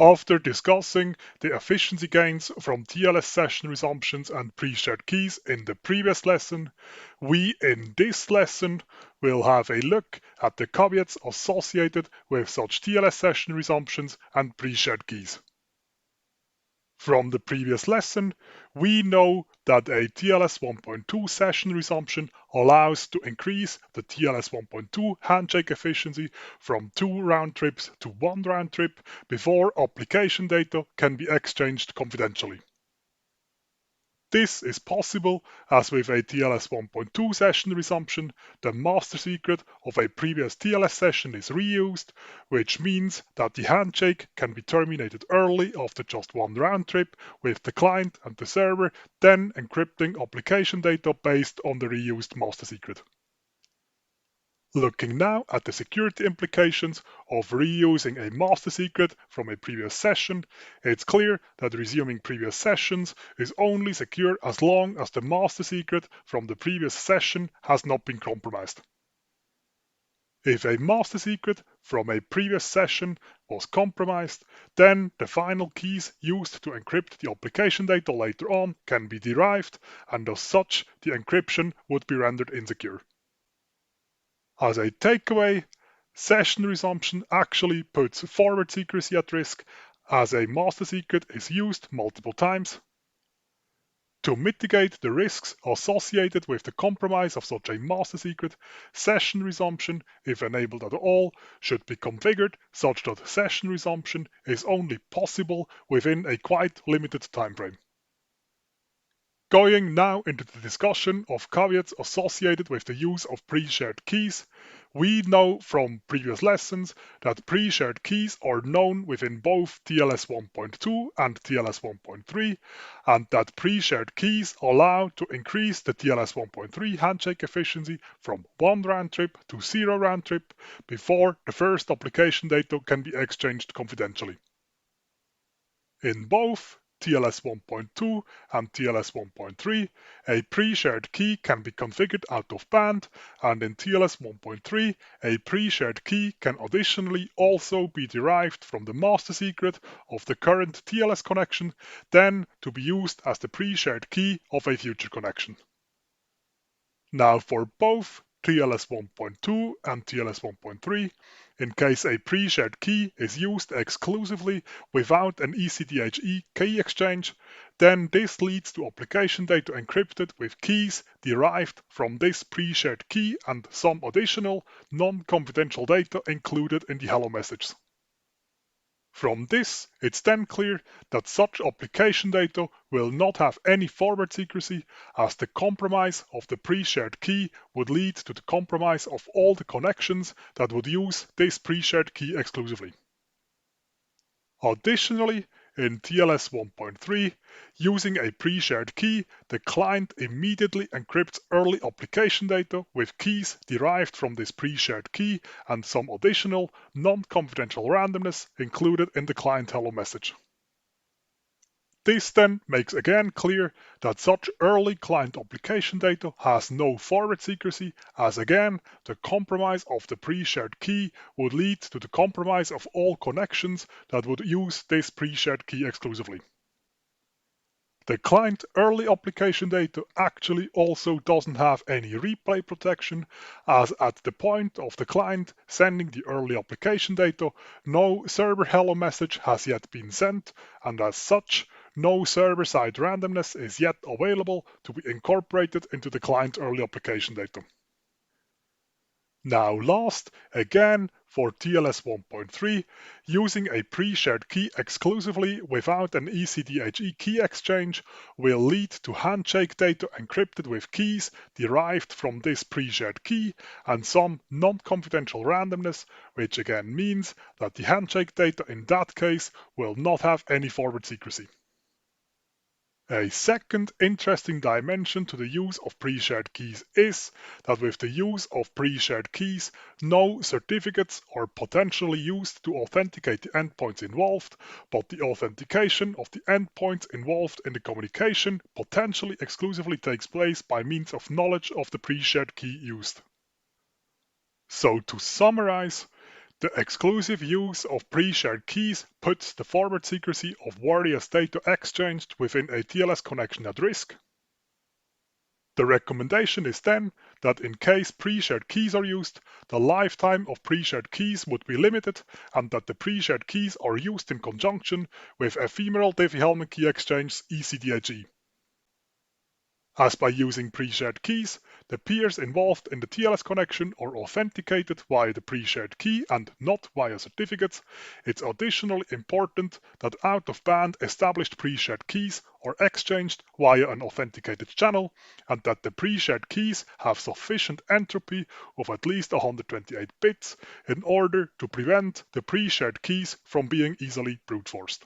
After discussing the efficiency gains from TLS session resumptions and pre-shared keys in the previous lesson, we in this lesson will have a look at the caveats associated with such TLS session resumptions and pre-shared keys. From the previous lesson, we know that a TLS 1.2 session resumption allows to increase the TLS 1.2 handshake efficiency from 2 round trips to 1 round trip before application data can be exchanged confidentially. This is possible as with a TLS 1.2 session resumption, the master secret of a previous TLS session is reused, which means that the handshake can be terminated early after just one round trip, with the client and the server then encrypting application data based on the reused master secret. Looking now at the security implications of reusing a master secret from a previous session, it's clear that resuming previous sessions is only secure as long as the master secret from the previous session has not been compromised. If a master secret from a previous session was compromised, then the final keys used to encrypt the application data later on can be derived, and as such, the encryption would be rendered insecure. As a takeaway, session resumption actually puts forward secrecy at risk as a master secret is used multiple times. To mitigate the risks associated with the compromise of such a master secret, session resumption, if enabled at all, should be configured such that session resumption is only possible within a quite limited time frame. Going now into the discussion of caveats associated with the use of pre-shared keys, we know from previous lessons that pre-shared keys are known within both TLS 1.2 and TLS 1.3, and that pre-shared keys allow to increase the TLS 1.3 handshake efficiency from 1 round trip to 0 round trip before the first application data can be exchanged confidentially. In both TLS 1.2 and TLS 1.3, a pre-shared key can be configured out of band, and in TLS 1.3, a pre-shared key can additionally also be derived from the master secret of the current TLS connection, then to be used as the pre-shared key of a future connection. Now for both TLS 1.2 and TLS 1.3, in case a pre-shared key is used exclusively without an ECDHE key exchange, then this leads to application data encrypted with keys derived from this pre-shared key and some additional non-confidential data included in the hello messages. From this, it's then clear that such application data will not have any forward secrecy, as the compromise of the pre-shared key would lead to the compromise of all the connections that would use this pre-shared key exclusively. Additionally, in TLS 1.3, using a pre-shared key, the client immediately encrypts early application data with keys derived from this pre-shared key and some additional non-confidential randomness included in the client hello message. This then makes again clear that such early client application data has no forward secrecy, as again, the compromise of the pre-shared key would lead to the compromise of all connections that would use this pre-shared key exclusively. The client early application data actually also doesn't have any replay protection, as at the point of the client sending the early application data, no server hello message has yet been sent, and as such, no server-side randomness is yet available to be incorporated into the client early application data. Now last, again for TLS 1.3, using a pre-shared key exclusively without an ECDHE key exchange will lead to handshake data encrypted with keys derived from this pre-shared key and some non-confidential randomness, which again means that the handshake data in that case will not have any forward secrecy. A second interesting dimension to the use of pre-shared keys is that with the use of pre-shared keys, no certificates are potentially used to authenticate the endpoints involved, but the authentication of the endpoints involved in the communication potentially exclusively takes place by means of knowledge of the pre-shared key used. So to summarize, The exclusive use of pre-shared keys puts the forward secrecy of various data exchanged within a TLS connection at risk. The recommendation is then that in case pre-shared keys are used, the lifetime of pre-shared keys would be limited and that the pre-shared keys are used in conjunction with ephemeral Diffie-Hellman key exchange ECDIG. As by using pre-shared keys, the peers involved in the TLS connection are authenticated via the pre-shared key and not via certificates, it's additionally important that out-of-band established pre-shared keys are exchanged via an authenticated channel and that the pre-shared keys have sufficient entropy of at least 128 bits in order to prevent the pre-shared keys from being easily brute-forced.